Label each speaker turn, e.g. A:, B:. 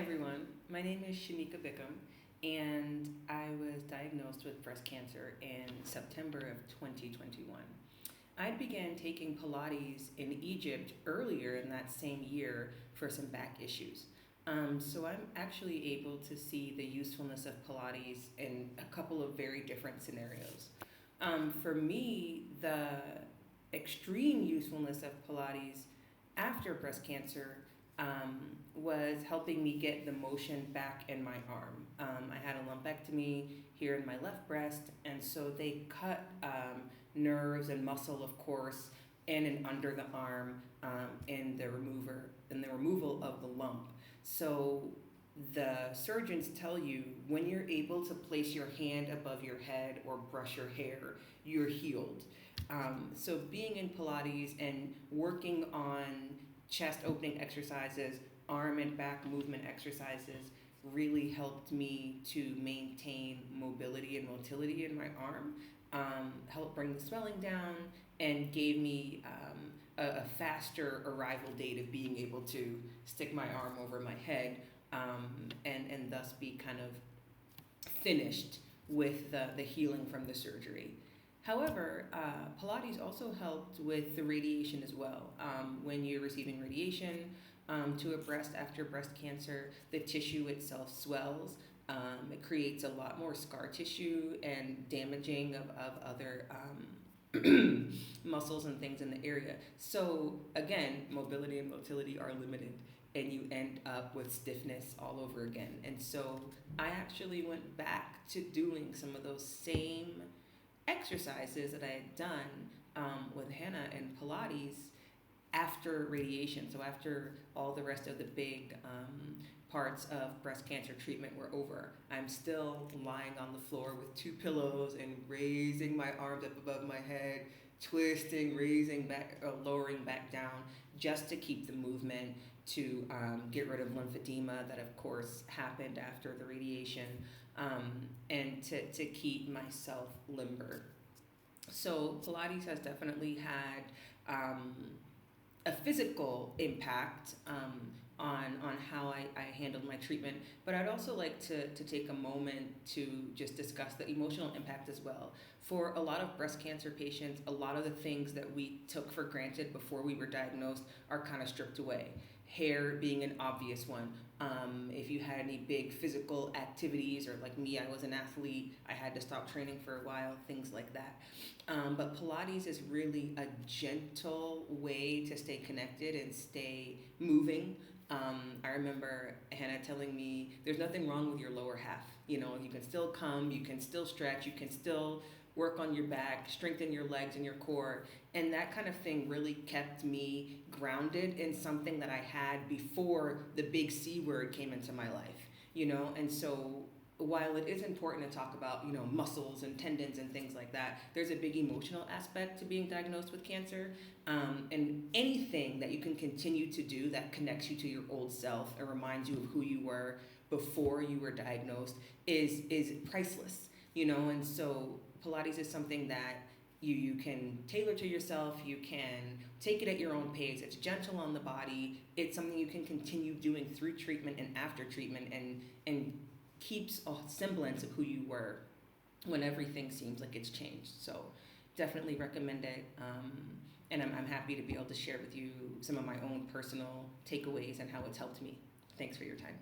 A: everyone. My name is Shanika Bickham, and I was diagnosed with breast cancer in September of 2021. I began taking Pilates in Egypt earlier in that same year for some back issues. So I'm actually able to see the usefulness of Pilates in a couple of very different scenarios. For me, the extreme usefulness of Pilates after breast cancer was helping me get the motion back in my arm. I had a lumpectomy here in my left breast, and so they cut nerves and muscle, of course, in and under the arm in the removal of the lump. So the surgeons tell you when you're able to place your hand above your head or brush your hair, you're healed. So being in Pilates and working on chest opening exercises, arm and back movement exercises really helped me to maintain mobility and motility in my arm, helped bring the swelling down, and gave me a faster arrival date of being able to stick my arm over my head and thus be kind of finished with the healing from the surgery. However, Pilates also helped with the radiation as well. When you're receiving radiation to a breast after breast cancer, the tissue itself swells. It creates a lot more scar tissue and damaging of other muscles and things in the area. So again, mobility and motility are limited, and you end up with stiffness all over again. And so I actually went back to doing some of those same exercises that I had done with Hannah and Pilates after radiation. So after all the rest of the big parts of breast cancer treatment were over, I'm still lying on the floor with two pillows and raising my arms up above my head, twisting, raising back, lowering back down, just to keep the movement, to get rid of lymphedema that of course happened after the radiation, and to keep myself limber. So Pilates has definitely had a physical impact on how I handled my treatment, but I'd also like to take a moment to just discuss the emotional impact as well. For a lot of breast cancer patients, a lot of the things that we took for granted before we were diagnosed are kind of stripped away. Hair being an obvious one. If you had any big physical activities, or like me, I was an athlete, I had to stop training for a while, things like that. But Pilates is really a gentle way to stay connected and stay moving. I remember Hannah telling me there's nothing wrong with your lower half. You know, you can still come, you can still stretch, you can still work on your back, strengthen your legs and your core. And that kind of thing really kept me grounded in something that I had before the big C word came into my life, you know? And so while it is important to talk about, you know, muscles and tendons and things like that, there's a big emotional aspect to being diagnosed with cancer. And anything that you can continue to do that connects you to your old self and reminds you of who you were before you were diagnosed is priceless, you know? And so Pilates is something that you can tailor to yourself, you can take it at your own pace, it's gentle on the body, it's something you can continue doing through treatment and after treatment, and keeps a semblance of who you were when everything seems like it's changed. So definitely recommend it, and I'm happy to be able to share with you some of my own personal takeaways and how it's helped me. Thanks for your time.